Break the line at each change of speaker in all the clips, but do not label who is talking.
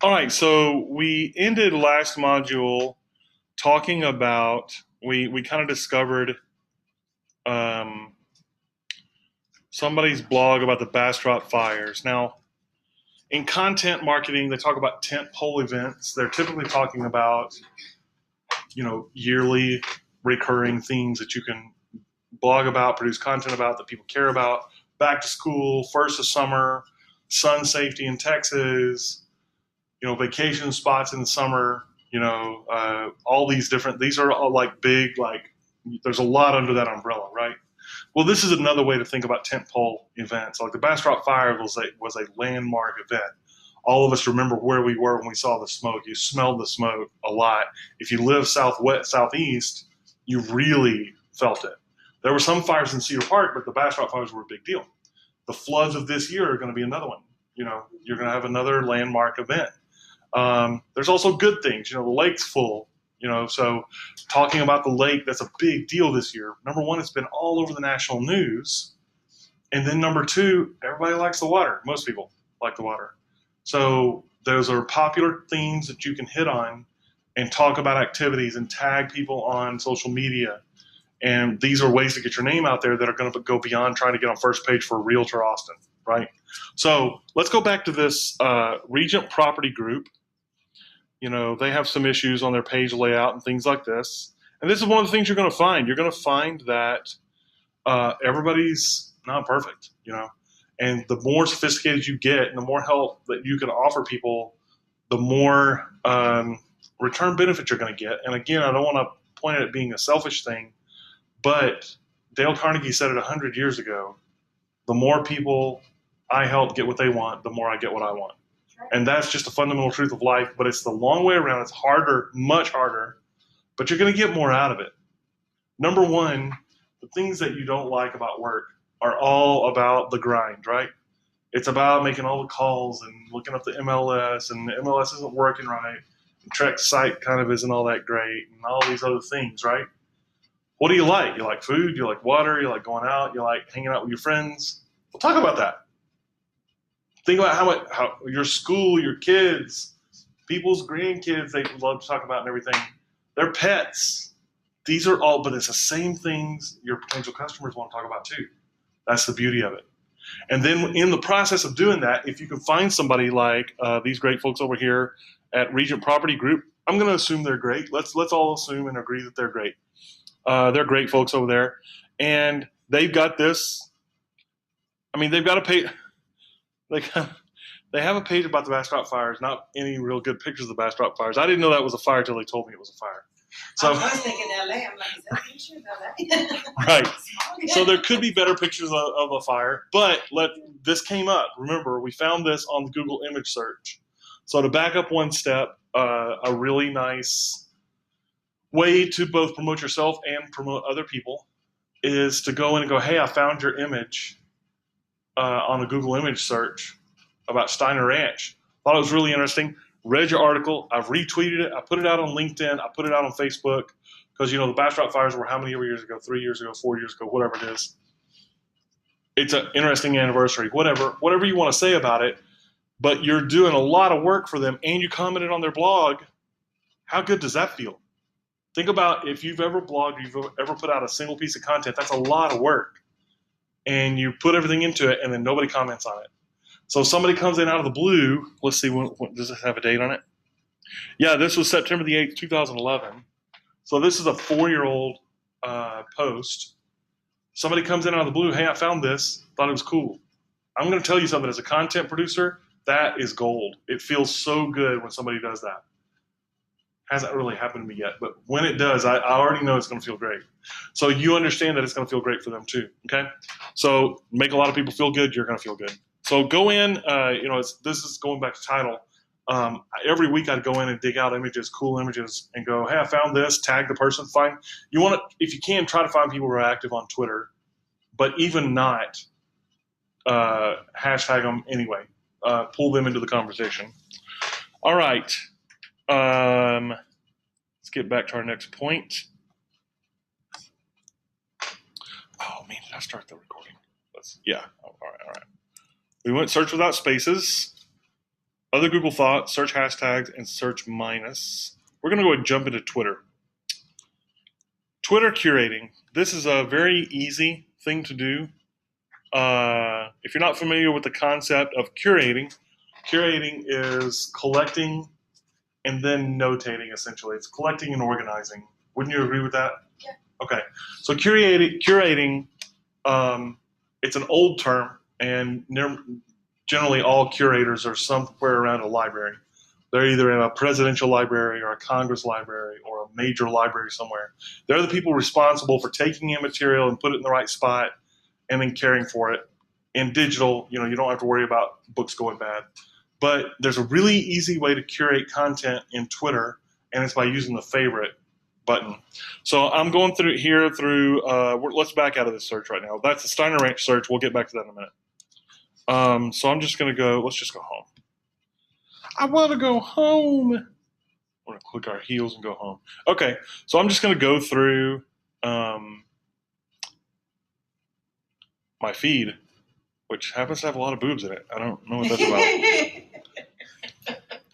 All right, so we ended last module talking about we kind of discovered um, somebody's blog about the Bastrop fires. Now, in content marketing, they talk about tent pole events. They're typically talking about yearly recurring themes that you can blog about, produce content about that people care about. Back to school, first of summer, sun safety in Texas, vacation spots in the summer, all these different, these are all like big, like there's a lot under that umbrella, right? Well, this is another way to think about tentpole events. Like the Bastrop Fire was a landmark event. All of us remember where we were when we saw the smoke. You smelled the smoke a lot. If you live southwest, southeast, you really felt it. There were some fires in Cedar Park, but the Bastrop fires were a big deal. The floods of this year are going to be another one. You're going to have another landmark event. There's also good things. The lake's full. So talking about the lake, that's a big deal this year. Number one, it's been all over the national news. And then number two, everybody likes the water. Most people like the water. So those are popular themes that you can hit on and talk about activities and tag people on social media. And these are ways to get your name out there that are going to go beyond trying to get on first page for Realtor Austin, right? So let's go back to this Regent Property Group. They have some issues on their page layout and things like this. And this is one of the things you're going to find. You're going to find that everybody's not perfect, and the more sophisticated you get and the more help that you can offer people, the more return benefit you're going to get. And again, I don't want to point at it being a selfish thing, but Dale Carnegie said it 100 years ago, the more people I help get what they want, the more I get what I want. And that's just a fundamental truth of life, but it's the long way around. It's harder, much harder, but you're going to get more out of it. Number one, the things that you don't like about work are all about the grind, right? It's about making all the calls and looking up the MLS, and the MLS isn't working right. The Trek site kind of isn't all that great, and all these other things, right? What do you like? You like food, you like water, you like going out, you like hanging out with your friends. We'll talk about that. Think about how your school, your kids, people's grandkids, they love to talk about and everything. Their pets. These are all, but it's the same things your potential customers want to talk about too. That's the beauty of it. And then in the process of doing that, if you can find somebody like these great folks over here at Regent Property Group, I'm going to assume they're great. Let's all assume and agree that they're great. They're great folks over there, and they've got this. I mean, they've got a page. They have a page about the Bastrop fires. Not any real good pictures of the Bastrop fires. I didn't know that was a fire until they told me it was a fire.
So I was thinking LA. I'm like, is that a picture of LA?
Right. So there could be better pictures of a fire, but this came up. Remember, we found this on the Google image search. So to back up one step, a really nice way to both promote yourself and promote other people is to go in and go, hey, I found your image on the Google image search about Steiner Ranch. Thought it was really interesting. Read your article. I've retweeted it. I put it out on LinkedIn. I put it out on Facebook because, the Bastrop fires were how many years ago? 3 years ago, 4 years ago, whatever it is. It's an interesting anniversary, whatever you want to say about it, but you're doing a lot of work for them and you commented on their blog. How good does that feel? Think about if you've ever blogged, you've ever put out a single piece of content, that's a lot of work. And you put everything into it and then nobody comments on it. So somebody comes in out of the blue. Let's see, does this have a date on it? Yeah, this was September the 8th, 2011. So this is a 4-year-old post. Somebody comes in out of the blue. Hey, I found this. Thought it was cool. I'm going to tell you something. As a content producer, that is gold. It feels so good when somebody does that. Hasn't really happened to me yet, but when it does, I already know it's going to feel great. So you understand that it's going to feel great for them too, okay? So make a lot of people feel good, you're going to feel good. So go in, this is going back to title. Every week I'd go in and dig out images, cool images, and go, hey, I found this, tag the person, if you can, try to find people who are active on Twitter, but even not, hashtag them anyway. Pull them into the conversation. All right. Let's get back to our next point. Oh man, did I start the recording? All right. We went search without spaces. Other Google thoughts, search hashtags, and search minus. We're going to go ahead and jump into Twitter. Twitter curating. This is a very easy thing to do. If you're not familiar with the concept of curating, curating is collecting and then notating, essentially. It's collecting and organizing. Wouldn't you agree with that?
Yeah.
Okay. So curating, it's an old term, and generally all curators are somewhere around a library. They're either in a presidential library or a Congress library or a major library somewhere. They're the people responsible for taking in material and put it in the right spot and then caring for it. In digital, you don't have to worry about books going bad. But there's a really easy way to curate content in Twitter, and it's by using the favorite button. So I'm going through here let's back out of this search right now. That's the Steiner Ranch search. We'll get back to that in a minute. So I'm just going to let's just go home. I want to go home. I'm going to click our heels and go home. Okay, so I'm just going to go through my feed, which happens to have a lot of boobs in it. I don't know what that's about.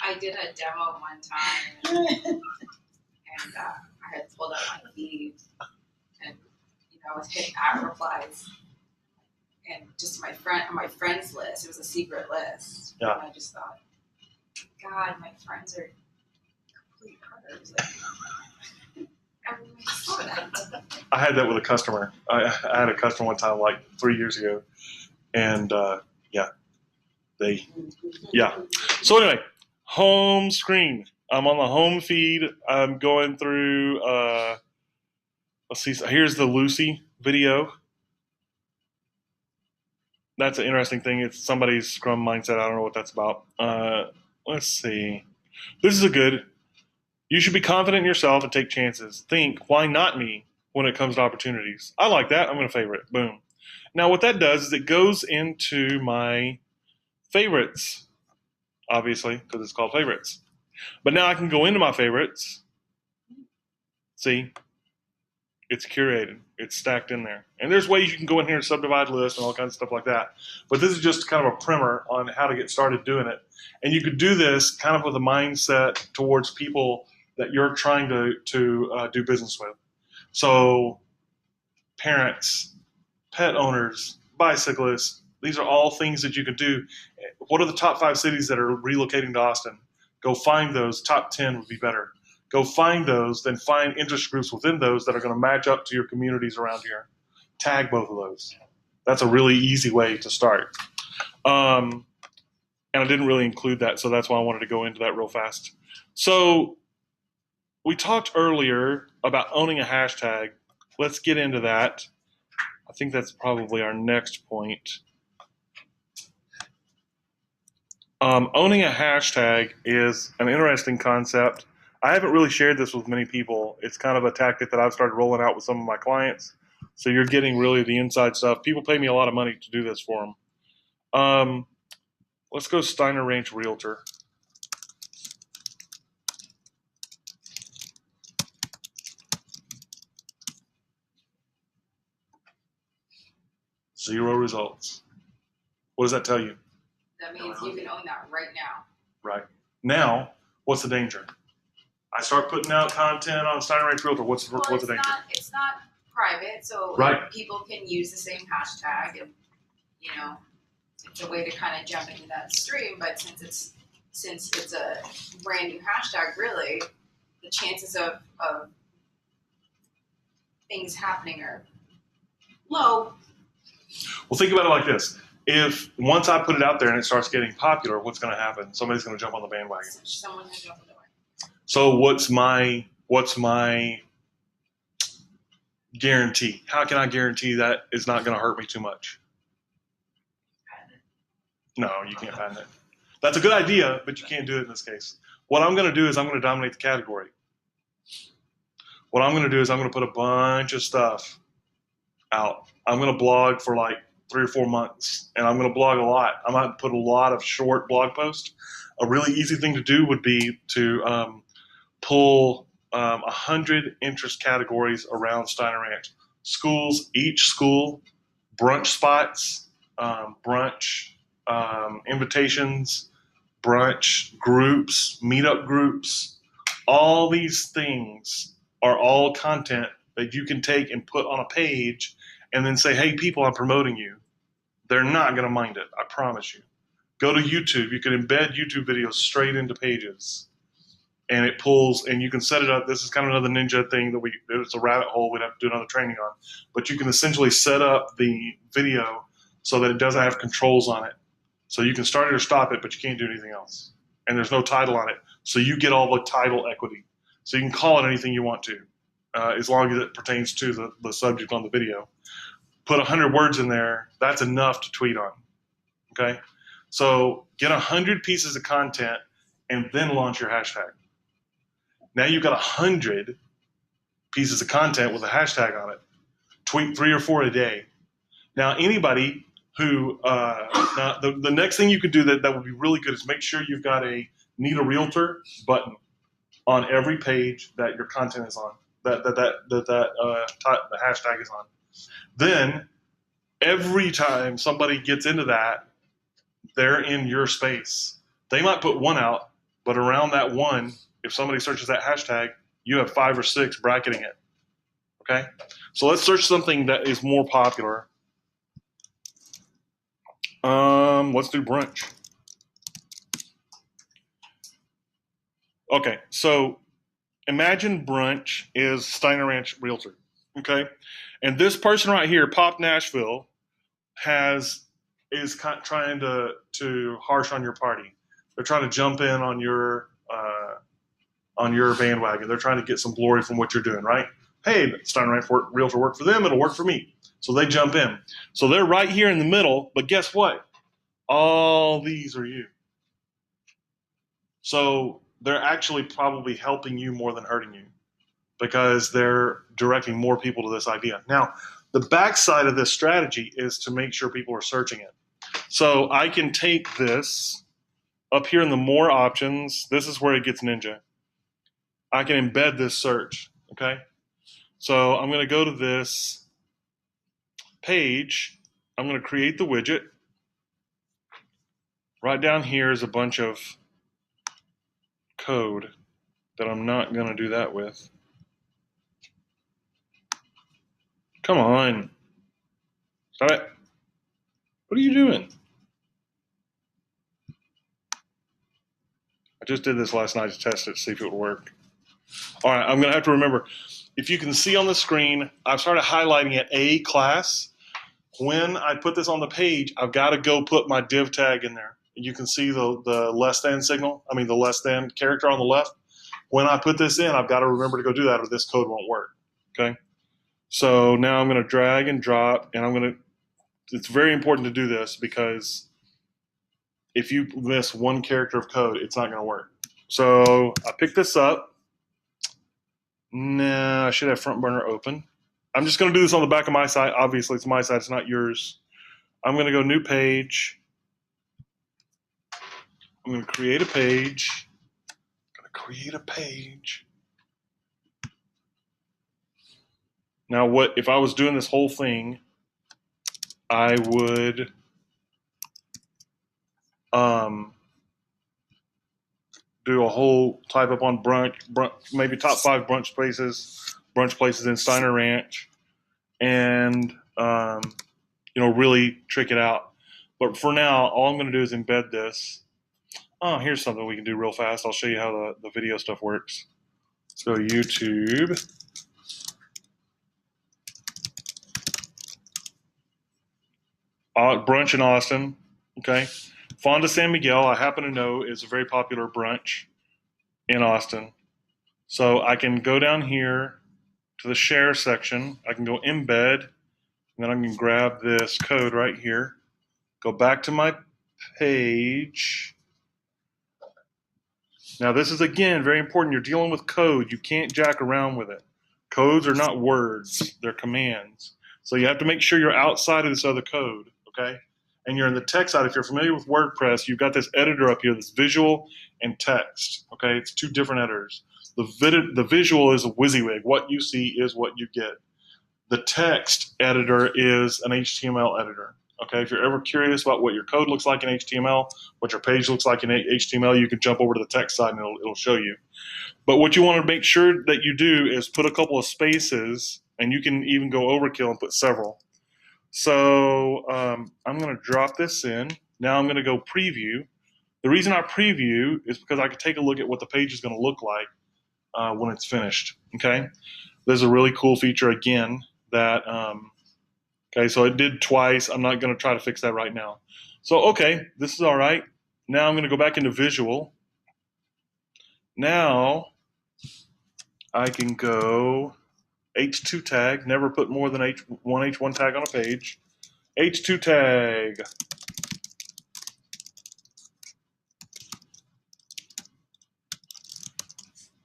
I did a demo one time, and I had pulled up my feed, and I was hitting replies, and just my friends list. It was a secret list,
Yeah.
and I just thought, God, my friends are complete pervs. Like, everybody saw that.
I had that with a customer. I had a customer one time, like 3 years ago, and So anyway, home screen. I'm on the home feed. I'm going through. Let's see. So here's the Lucy video. That's an interesting thing. It's somebody's Scrum mindset. I don't know what that's about. Let's see. This is a good. You should be confident in yourself and take chances. Think, why not me when it comes to opportunities? I like that. I'm going to favorite. Boom. Now, what that does is it goes into my favorites, obviously, because it's called favorites. But now I can go into my favorites. See, it's curated. It's stacked in there. And there's ways you can go in here and subdivide lists and all kinds of stuff like that. But this is just kind of a primer on how to get started doing it. And you could do this kind of with a mindset towards people that you're trying to do business with. So parents, pet owners, bicyclists, these are all things that you could do. What are the top 5 cities that are relocating to Austin? Go find those. Top 10 would be better. Go find those, then find interest groups within those that are going to match up to your communities around here. Tag both of those. That's a really easy way to start. And I didn't really include that, so that's why I wanted to go into that real fast. So we talked earlier about owning a hashtag. Let's get into that. I think that's probably our next point. Owning a hashtag is an interesting concept. I haven't really shared this with many people. It's kind of a tactic that I've started rolling out with some of my clients. So you're getting really the inside stuff. People pay me a lot of money to do this for them. Let's go Steiner Ranch Realtor. Zero results. What does that tell you?
That means you can own that right now.
Right. Now, what's the danger? I start putting out content on Steiner Ranch Realtor. What's the danger?
It's not private, so
Right.
people can use the same hashtag, and it's a way to kind of jump into that stream. But since it's a brand new hashtag, really, the chances of things happening are low.
Well, think about it like this. If once I put it out there and it starts getting popular, what's going to happen? Somebody's going to jump on the bandwagon.
Someone has jump on the bandwagon.
So what's my guarantee? How can I guarantee that it's not going to hurt me too much? No, you can't patent it. That's a good idea, but you can't do it in this case. What I'm going to do is I'm going to dominate the category. What I'm going to do is I'm going to put a bunch of stuff out. I'm going to blog for like 3 or 4 months, and I'm going to blog a lot. I might put a lot of short blog posts. A really easy thing to do would be to pull 100 interest categories around Steiner Ranch. Schools, each school, brunch spots, invitations, brunch groups, meetup groups, all these things are all content that you can take and put on a page and then say, hey, people, I'm promoting you. They're not going to mind it. I promise you. Go to YouTube. You can embed YouTube videos straight into pages. And it pulls, and you can set it up. This is kind of another ninja thing that it's a rabbit hole we'd have to do another training on. But you can essentially set up the video so that it doesn't have controls on it. So you can start it or stop it, but you can't do anything else. And there's no title on it. So you get all the title equity. So you can call it anything you want to, as long as it pertains to the subject on the video. Put 100 words in there. That's enough to tweet on. Okay? So get 100 pieces of content and then launch your hashtag. Now you've got 100 pieces of content with a hashtag on it. Tweet 3 or 4 a day. Now anybody who, now the next thing you could do that would be really good is make sure you've got a Need a Realtor button on every page that your content is on, that the hashtag is on. Then every time somebody gets into that, they're in your space. They might put one out, but around that one, if somebody searches that hashtag, you have 5 or 6 bracketing it. Okay? So let's search something that is more popular. Let's do brunch. Okay, so imagine brunch is Steiner Ranch Realtor. Okay? And this person right here, Pop Nashville, is trying to harsh on your party. They're trying to jump in on your bandwagon. They're trying to get some glory from what you're doing, right? Hey, Steiner Ranch Realtor worked for them, it'll work for me. So they jump in. So they're right here in the middle, but guess what? All these are you. So they're actually probably helping you more than hurting you because they're directing more people to this idea. Now, the backside of this strategy is to make sure people are searching it. So I can take this up here in the more options. This is where it gets ninja. I can embed this search, okay? So I'm going to go to this page. I'm going to create the widget. Right down here is a bunch of code that I'm not going to do that with. Come on. Stop it. What are you doing? I just did this last night to test it, see if it would work. All right, I'm going to have to remember. If you can see on the screen, I've started highlighting it A class. When I put this on the page, I've got to go put my div tag in there. You can see the less than signal, the less than character on the left. When I put this in, I've got to remember to go do that or this code won't work, okay? So now I'm going to drag and drop, and it's very important to do this because if you miss one character of code, it's not going to work. So I pick this up. Nah, I should have front burner open. I'm just going to do this on the back of my site. Obviously, it's my site. It's not yours. I'm going to go new page. I'm going to create a page. Now, what if I was doing this whole thing? I would do a whole type up on brunch, maybe top 5 brunch places in Steiner Ranch, and really trick it out. But for now, all I'm going to do is embed this. Oh, here's something we can do real fast. I'll show you how the video stuff works. Let's go to YouTube. Brunch in Austin. Okay. Fonda San Miguel, I happen to know, is a very popular brunch in Austin. So I can go down here to the share section. I can go embed, and then I can grab this code right here. Go back to my page. Now this is, again, very important. You're dealing with code. You can't jack around with it. Codes are not words. They're commands. So you have to make sure you're outside of this other code, okay? And you're in the text side. If you're familiar with WordPress, you've got this editor up here, this visual and text, okay? It's 2 different editors. The visual is a WYSIWYG. What you see is what you get. The text editor is an HTML editor. Okay, if you're ever curious about what your code looks like in HTML, what your page looks like in HTML, you can jump over to the text side and it'll show you. But what you want to make sure that you do is put a couple of spaces, and you can even go overkill and put several. So I'm going to drop this in. Now I'm going to go preview. The reason I preview is because I can take a look at what the page is going to look like when it's finished. Okay, there's a really cool feature again that okay, so it did twice. I'm not going to try to fix that right now. So okay, this is all right. Now I'm going to go back into visual. Now I can go H2 tag. Never put more than H1 tag on a page. H2 tag.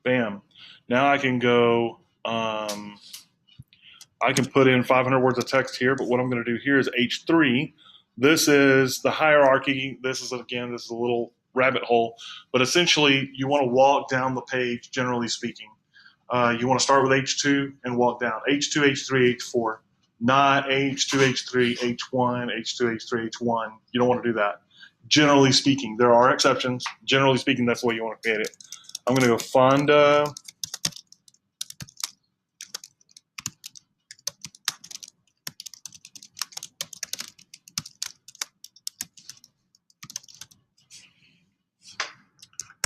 Bam. Now I can go, I can put in 500 words of text here, but what I'm going to do here is H3. This is the hierarchy. This is, again, this is a little rabbit hole, but essentially you want to walk down the page, generally speaking. You want to start with H2 and walk down. H2, H3, H4. Not H2, H3, H1, H2, H3, H1. You don't want to do that. Generally speaking, there are exceptions. Generally speaking, that's the way you want to create it. I'm going to go Fonda.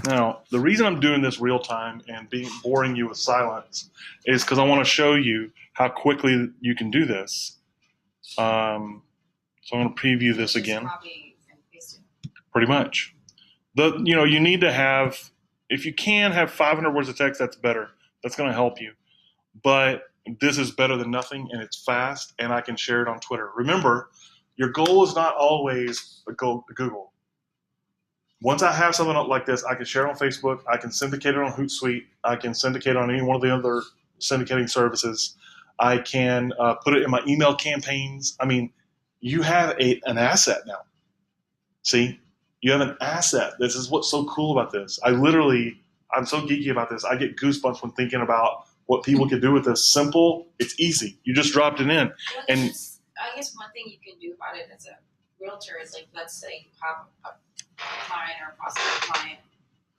Now, the reason I'm doing this real time and boring you with silence is because I want to show you how quickly you can do this. So I'm going to preview this again. Pretty much. You need to have, if you can have 500 words of text, that's better. That's going to help you. But this is better than nothing, and it's fast, and I can share it on Twitter. Remember, your goal is not always a goal to Google. Once I have something like this, I can share it on Facebook. I can syndicate it on Hootsuite. I can syndicate it on any one of the other syndicating services. I can put it in my email campaigns. I mean, you have an asset now. See? You have an asset. This is what's so cool about this. I'm so geeky about this. I get goosebumps when thinking about what people can do with this. Simple. It's easy. You just dropped it in.
Well,
And
I guess one thing you can do about it as a realtor is, like, let's say you have a client or a possible client,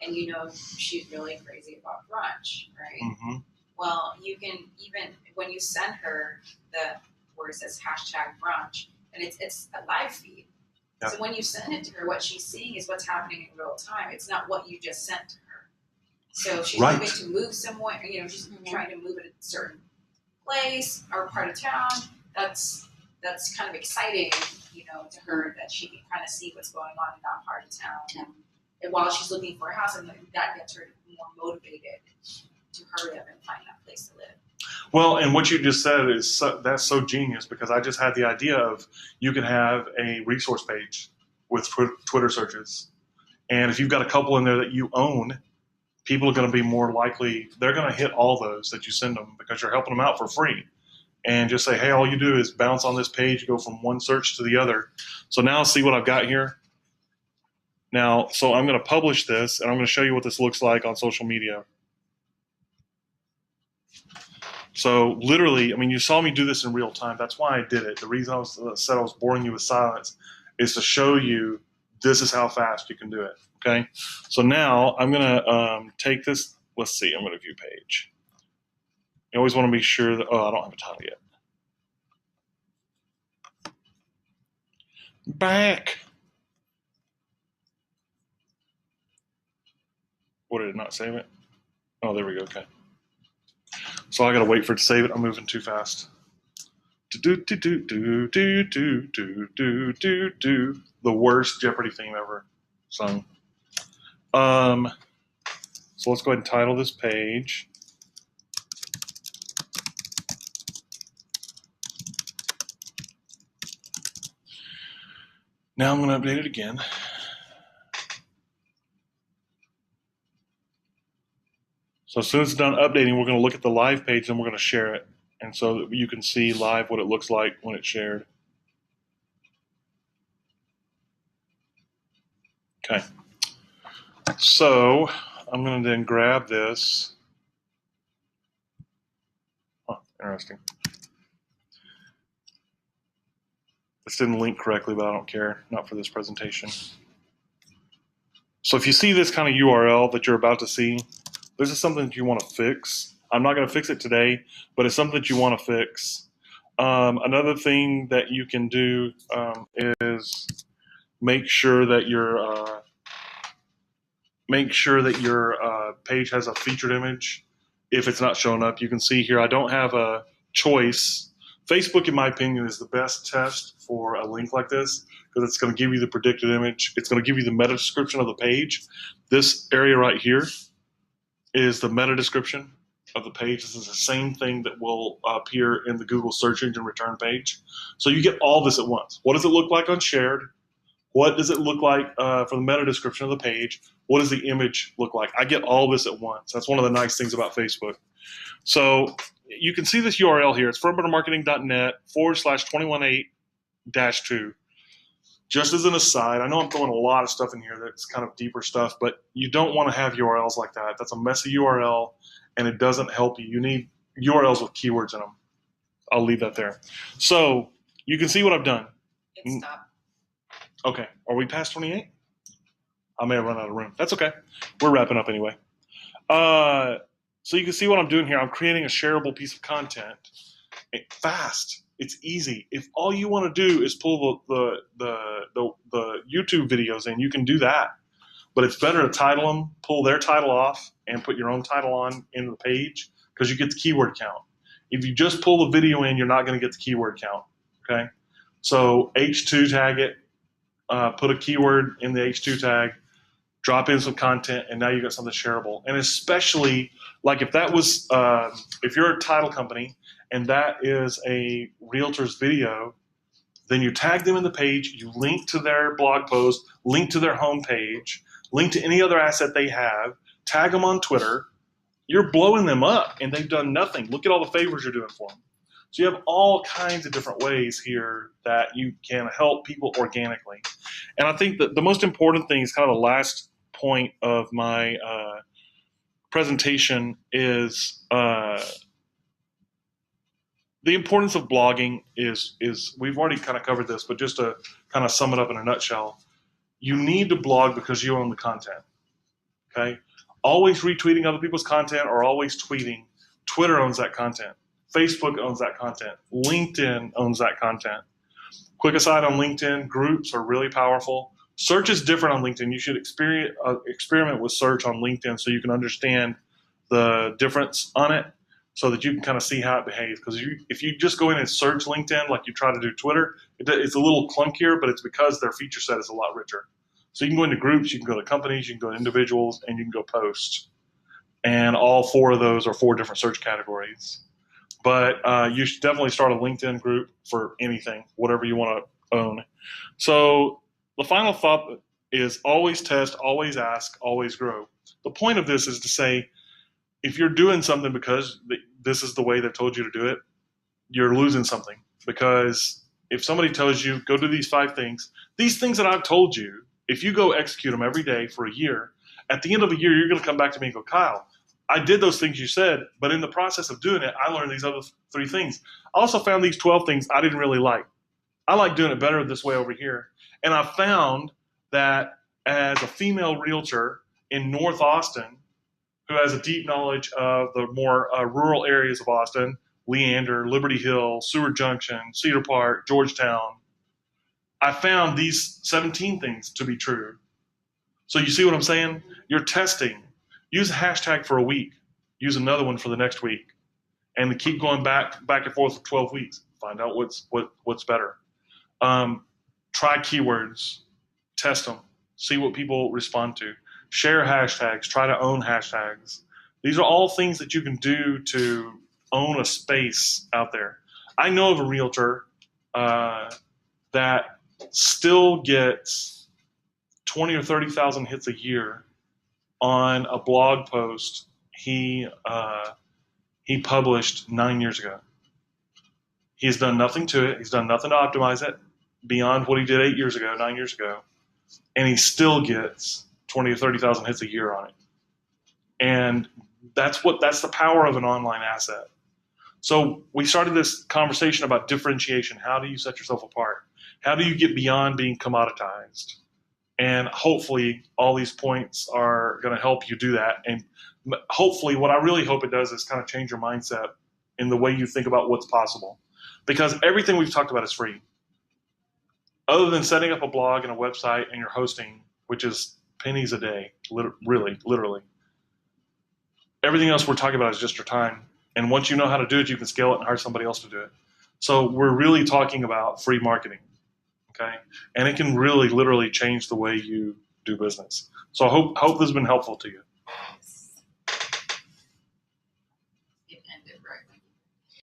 and you know she's really crazy about brunch, right?
mm-hmm.
Well, you can, even when you send her where it says #brunch, and it's a live feed.
Yeah.
So when you send it to her, what she's seeing is what's happening in real time. It's not what you just sent to her. So if she's
Right.
moving to move somewhere, she's trying to move at a certain place or part of town. That's kind of exciting, to her, that she can kind of see what's going on in that part of town. And while she's looking for a house, and that gets her more motivated to hurry up and find that place to live.
Well, and what you just said is that's so genius, because I just had the idea of you can have a resource page with Twitter searches. And if you've got a couple in there that you own, people are going to be more likely, they're going to hit all those that you send them, because you're helping them out for free. And just say, hey, all you do is bounce on this page, go from one search to the other. So now see what I've got here. Now, so I'm going to publish this, and I'm going to show you what this looks like on social media. So literally, I mean, you saw me do this in real time. That's why I did it. The reason I said I was boring you with silence is to show you this is how fast you can do it. Okay. So now I'm going to take this. Let's see. I'm going to view page. You always want to be sure that, I don't have a title yet. Back. What, did it not save it? Oh, there we go. Okay. So I got to wait for it to save it. I'm moving too fast. The worst Jeopardy theme ever sung. So let's go ahead and title this page. Now I'm going to update it again. So as soon as it's done updating, we're going to look at the live page and we're going to share it. And so that you can see live what it looks like when it's shared. Okay. So I'm going to then grab this. Oh, interesting. This didn't link correctly, but I don't care. Not for this presentation. So if you see this kind of URL that you're about to see, this is something that you want to fix. I'm not going to fix it today, but it's something that you want to fix. Another thing that you can do is make sure that your page has a featured image. If it's not showing up, you can see here I don't have a choice. Facebook, in my opinion, is the best test for a link like this because it's going to give you the predicted image. It's going to give you the meta description of the page. This area right here is the meta description of the page. This is the same thing that will appear in the Google search engine return page. So you get all this at once. What does it look like on shared? What does it look like for the meta description of the page? What does the image look like? I get all this at once. That's one of the nice things about Facebook. So you can see this URL here. It's firmbuttermarketing.net/218-2. Just as an aside, I know I'm throwing a lot of stuff in here that's kind of deeper stuff, but you don't want to have URLs like that. That's a messy URL, and it doesn't help you. You need URLs with keywords in them. I'll leave that there. So you can see what I've done.
It stopped.
Okay. Are we past 28? I may have run out of room. That's okay. We're wrapping up anyway. So you can see what I'm doing here. I'm creating a shareable piece of content. Fast. It's easy. If all you want to do is pull the YouTube videos in, you can do that. But it's better to title them, pull their title off, and put your own title on into the page because you get the keyword count. If you just pull the video in, you're not going to get the keyword count. Okay. So H2 tag it. Put a keyword in the H2 tag, drop in some content, and now you got something shareable. And especially, like if that was, if you're a title company and that is a realtor's video, then you tag them in the page, you link to their blog post, link to their homepage, link to any other asset they have, tag them on Twitter. You're blowing them up, and they've done nothing. Look at all the favors you're doing for them. So you have all kinds of different ways here that you can help people organically. And I think that the most important thing is kind of the last point of my presentation is the importance of blogging is we've already kind of covered this, but just to kind of sum it up in a nutshell, you need to blog because you own the content. Okay? Always retweeting other people's content or always tweeting. Twitter owns that content. Facebook owns that content. LinkedIn owns that content. Quick aside on LinkedIn, groups are really powerful. Search is different on LinkedIn. You should experiment with search on LinkedIn so you can understand the difference on it so that you can kind of see how it behaves. Because if you just go in and search LinkedIn like you try to do Twitter, it's a little clunkier, but it's because their feature set is a lot richer. So you can go into groups, you can go to companies, you can go to individuals, and you can go posts. And all four of those are four different search categories. But you should definitely start a LinkedIn group for anything, whatever you want to own. So the final thought is always test, always ask, always grow. The point of this is to say, if you're doing something because this is the way they've told you to do it, you're losing something. Because if somebody tells you, go do these 5 things, these things that I've told you, if you go execute them every day for a year, at the end of a year, you're going to come back to me and go, Kyle, I did those things you said, but in the process of doing it, I learned these other 3 things. I also found these 12 things I didn't really like. I like doing it better this way over here. And I found that as a female realtor in North Austin, who has a deep knowledge of the more rural areas of Austin, Leander, Liberty Hill, Seward Junction, Cedar Park, Georgetown, I found these 17 things to be true. So you see what I'm saying? You're testing. Use a hashtag for a week. Use another one for the next week. And keep going back and forth for 12 weeks. Find out what's better. Try keywords. Test them. See what people respond to. Share hashtags. Try to own hashtags. These are all things that you can do to own a space out there. I know of a realtor that still gets 20 or 30,000 hits a year on a blog post he published 9 years ago. He's done nothing to it. He's done nothing to optimize it beyond what he did 9 years ago, and he still gets 20 or 30,000 hits a year on it. And that's the power of an online asset. So we started this conversation about differentiation. How do you set yourself apart? How do you get beyond being commoditized? And hopefully all these points are going to help you do that. And hopefully what I really hope it does is kind of change your mindset in the way you think about what's possible. Because everything we've talked about is free. Other than setting up a blog and a website and your hosting, which is pennies a day, literally. Everything else we're talking about is just your time. And once you know how to do it, you can scale it and hire somebody else to do it. So we're really talking about free marketing. Okay. And it can really literally change the way you do business. So I hope this has been helpful to you.